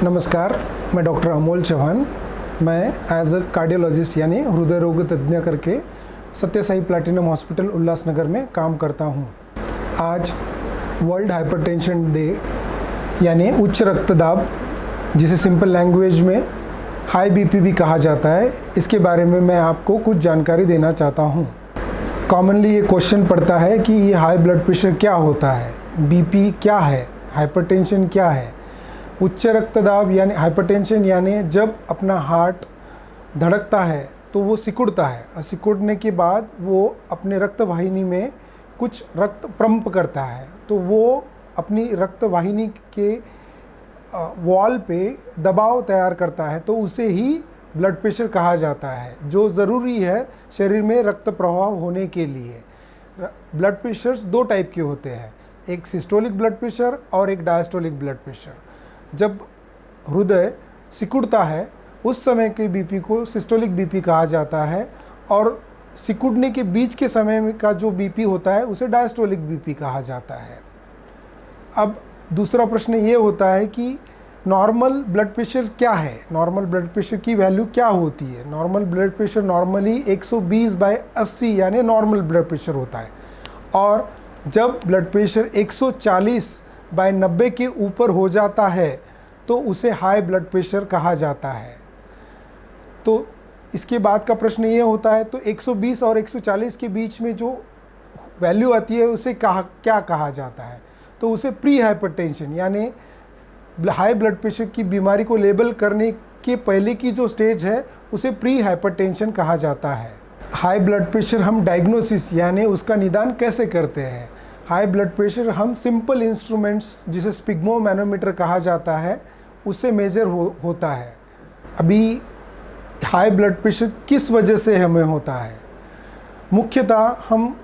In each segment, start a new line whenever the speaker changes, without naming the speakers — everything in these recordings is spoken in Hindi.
नमस्कार, मैं डॉक्टर अमोल चौहान। मैं एज अ कार्डियोलॉजिस्ट यानी हृदय रोग तज्ञ करके सत्य साई प्लैटिनम हॉस्पिटल उल्लासनगर में काम करता हूँ। आज वर्ल्ड हाइपरटेंशन डे यानी उच्च रक्तदाब, जिसे सिंपल लैंग्वेज में हाई बीपी भी कहा जाता है, इसके बारे में मैं आपको कुछ जानकारी देना चाहता हूँ। कॉमनली ये क्वेश्चन पड़ता है कि ये हाई ब्लड प्रेशर क्या होता है, बीपी क्या है, हाइपरटेंशन क्या है। उच्च रक्तदाब यानी हाइपरटेंशन यानी जब अपना हार्ट धड़कता है तो वो सिकुड़ता है और सिकुड़ने के बाद वो अपने रक्त वाहिनी में कुछ रक्त पंप करता है, तो वो अपनी रक्त वाहिनी के वॉल पे दबाव तैयार करता है, तो उसे ही ब्लड प्रेशर कहा जाता है, जो ज़रूरी है शरीर में रक्त प्रवाह होने के लिए। ब्लड प्रेशर्स दो टाइप के होते हैं, एक सिस्टोलिक ब्लड प्रेशर और एक डायस्टोलिक ब्लड प्रेशर। जब हृदय सिकुड़ता है उस समय के बीपी को सिस्टोलिक बीपी कहा जाता है, और सिकुड़ने के बीच के समय का जो बीपी होता है उसे डायस्टोलिक बीपी कहा जाता है। अब दूसरा प्रश्न ये होता है कि नॉर्मल ब्लड प्रेशर क्या है, नॉर्मल ब्लड प्रेशर की वैल्यू क्या होती है। नॉर्मल ब्लड प्रेशर नॉर्मली 120/80 यानी नॉर्मल ब्लड प्रेशर होता है, और जब ब्लड प्रेशर 140/90 के ऊपर हो जाता है तो उसे हाई ब्लड प्रेशर कहा जाता है। तो इसके बाद का प्रश्न ये होता है, तो 120 और 140 के बीच में जो वैल्यू आती है उसे क्या कहा जाता है, तो उसे प्री हाइपरटेंशन यानी हाई ब्लड प्रेशर की बीमारी को लेबल करने के पहले की जो स्टेज है उसे प्री हाइपरटेंशन कहा जाता है। हाई ब्लड प्रेशर हम डायग्नोसिस यानी उसका निदान कैसे करते हैं। हाई ब्लड प्रेशर हम सिंपल इंस्ट्रूमेंट्स जिसे स्पिग्मोमैनोमीटर कहा जाता है उससे मेजर होता है। अभी हाई ब्लड प्रेशर किस वजह से हमें होता है, मुख्यतः हम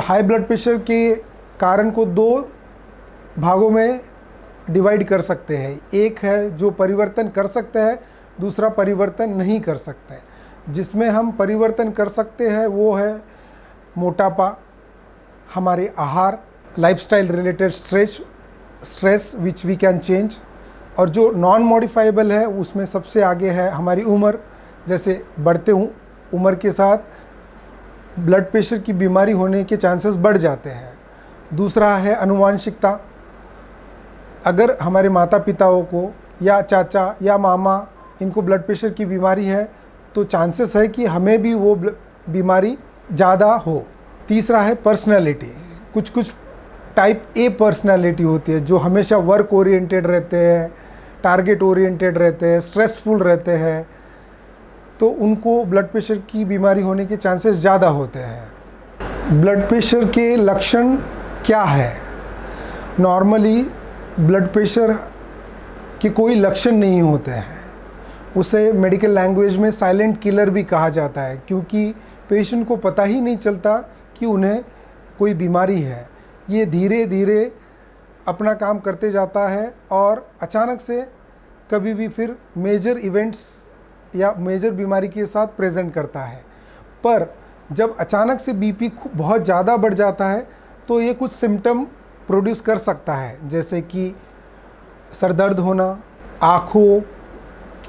हाई ब्लड प्रेशर के कारण को दो भागों में डिवाइड कर सकते हैं। एक है जो परिवर्तन कर सकते हैं, दूसरा परिवर्तन नहीं कर सकते हैं। जिसमें हम परिवर्तन कर सकते हैं वो है मोटापा, हमारे आहार, lifestyle related stress which we can change, और जो नॉन मॉडिफाइबल है उसमें सबसे आगे है हमारी उम्र। जैसे बढ़ते उम्र के साथ ब्लड प्रेशर की बीमारी होने के चांसेस बढ़ जाते हैं। दूसरा है आनुवांशिकता। अगर हमारे माता पिताओं को या चाचा या मामा इनको ब्लड प्रेशर की बीमारी है तो चांसेस है कि हमें भी वो बीमारी ज़्यादा हो। तीसरा है पर्सनैलिटी। कुछ टाइप ए पर्सनैलिटी होती है जो हमेशा वर्क ओरिएंटेड रहते हैं, टारगेट ओरिएंटेड रहते हैं, स्ट्रेसफुल रहते हैं, तो उनको ब्लड प्रेशर की बीमारी होने के चांसेस ज़्यादा होते हैं। ब्लड प्रेशर के लक्षण क्या है। नॉर्मली ब्लड प्रेशर के कोई लक्षण नहीं होते हैं, उसे मेडिकल लैंग्वेज में साइलेंट किलर भी कहा जाता है, क्योंकि पेशेंट को पता ही नहीं चलता कि उन्हें कोई बीमारी है। ये धीरे धीरे अपना काम करते जाता है और अचानक से कभी भी फिर मेजर इवेंट्स या मेजर बीमारी के साथ प्रेजेंट करता है। पर जब अचानक से बीपी बहुत ज़्यादा बढ़ जाता है तो ये कुछ सिम्टम प्रोड्यूस कर सकता है, जैसे कि सर दर्द होना, आँखों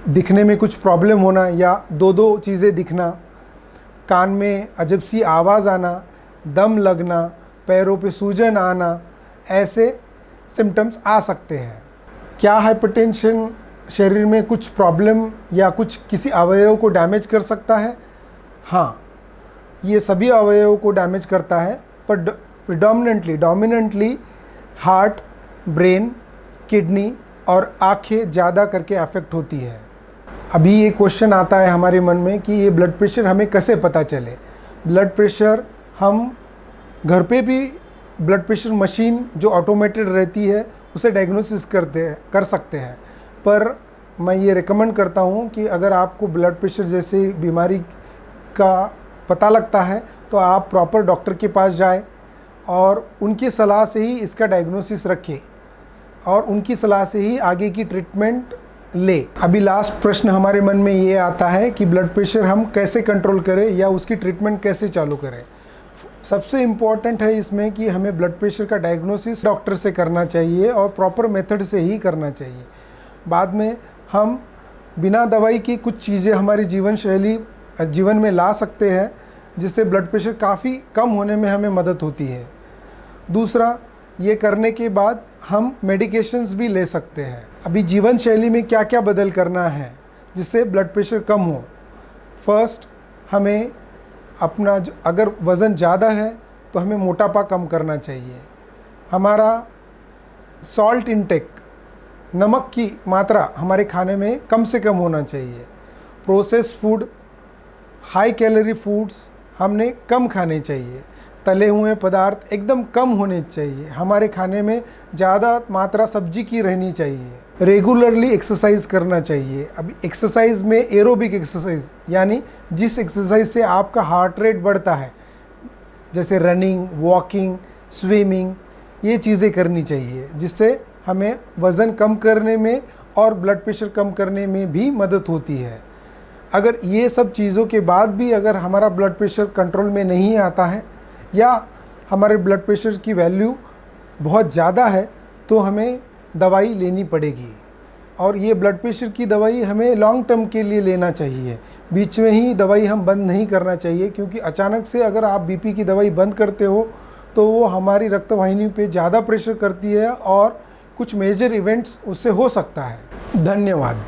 दिखने में कुछ प्रॉब्लम होना या दो चीज़ें दिखना, कान में अजब सी आवाज़ आना, दम लगना, पैरों पे सूजन आना, ऐसे सिम्टम्स आ सकते हैं। क्या हाइपरटेंशन शरीर में कुछ प्रॉब्लम या कुछ किसी अवयव को डैमेज कर सकता है? हाँ, ये सभी अवयवों को डैमेज करता है, पर डोमिनेंटली हार्ट, ब्रेन, किडनी और आँखें ज़्यादा करके अफेक्ट होती है। अभी ये क्वेश्चन आता है हमारे मन में कि ये ब्लड प्रेशर हमें कैसे पता चले। ब्लड प्रेशर हम घर पे भी ब्लड प्रेशर मशीन जो ऑटोमेटेड रहती है उसे डायग्नोसिस कर सकते हैं, पर मैं ये रिकमेंड करता हूँ कि अगर आपको ब्लड प्रेशर जैसी बीमारी का पता लगता है तो आप प्रॉपर डॉक्टर के पास जाएं और उनकी सलाह से ही इसका डायग्नोसिस रखें और उनकी सलाह से ही आगे की ट्रीटमेंट ले। अभी लास्ट प्रश्न हमारे मन में ये आता है कि ब्लड प्रेशर हम कैसे कंट्रोल करें या उसकी ट्रीटमेंट कैसे चालू करें। सबसे इम्पॉर्टेंट है इसमें कि हमें ब्लड प्रेशर का डायग्नोसिस डॉक्टर से करना चाहिए और प्रॉपर मेथड से ही करना चाहिए। बाद में हम बिना दवाई की कुछ चीज़ें हमारी जीवन में ला सकते हैं, जिससे ब्लड प्रेशर काफ़ी कम होने में हमें मदद होती है। दूसरा, ये करने के बाद हम मेडिकेशंस भी ले सकते हैं। अभी जीवन शैली में क्या क्या बदल करना है जिससे ब्लड प्रेशर कम हो। फर्स्ट, हमें अपना अगर वज़न ज़्यादा है तो हमें मोटापा कम करना चाहिए। हमारा सॉल्ट इंटेक, नमक की मात्रा हमारे खाने में कम से कम होना चाहिए। Processed food, high calorie foods हमने कम खाने चाहिए। तले हुए पदार्थ एकदम कम होने चाहिए। हमारे खाने में ज़्यादा मात्रा सब्जी की रहनी चाहिए। रेगुलरली एक्सरसाइज करना चाहिए। अभी एक्सरसाइज में एरोबिक एक्सरसाइज, यानी जिस एक्सरसाइज से आपका हार्ट रेट बढ़ता है, जैसे रनिंग, वॉकिंग, स्विमिंग, ये चीज़ें करनी चाहिए, जिससे हमें वज़न कम करने में और ब्लड प्रेशर कम करने में भी मदद होती है। अगर ये सब चीज़ों के बाद भी अगर हमारा ब्लड प्रेशर कंट्रोल में नहीं आता है या हमारे ब्लड प्रेशर की वैल्यू बहुत ज़्यादा है तो हमें दवाई लेनी पड़ेगी। और ये ब्लड प्रेशर की दवाई हमें लॉन्ग टर्म के लिए लेना चाहिए। बीच में ही दवाई हम बंद नहीं करना चाहिए, क्योंकि अचानक से अगर आप बीपी की दवाई बंद करते हो तो वो हमारी रक्तवाहिनी पे ज़्यादा प्रेशर करती है और कुछ मेजर इवेंट्स उससे हो सकता है। धन्यवाद।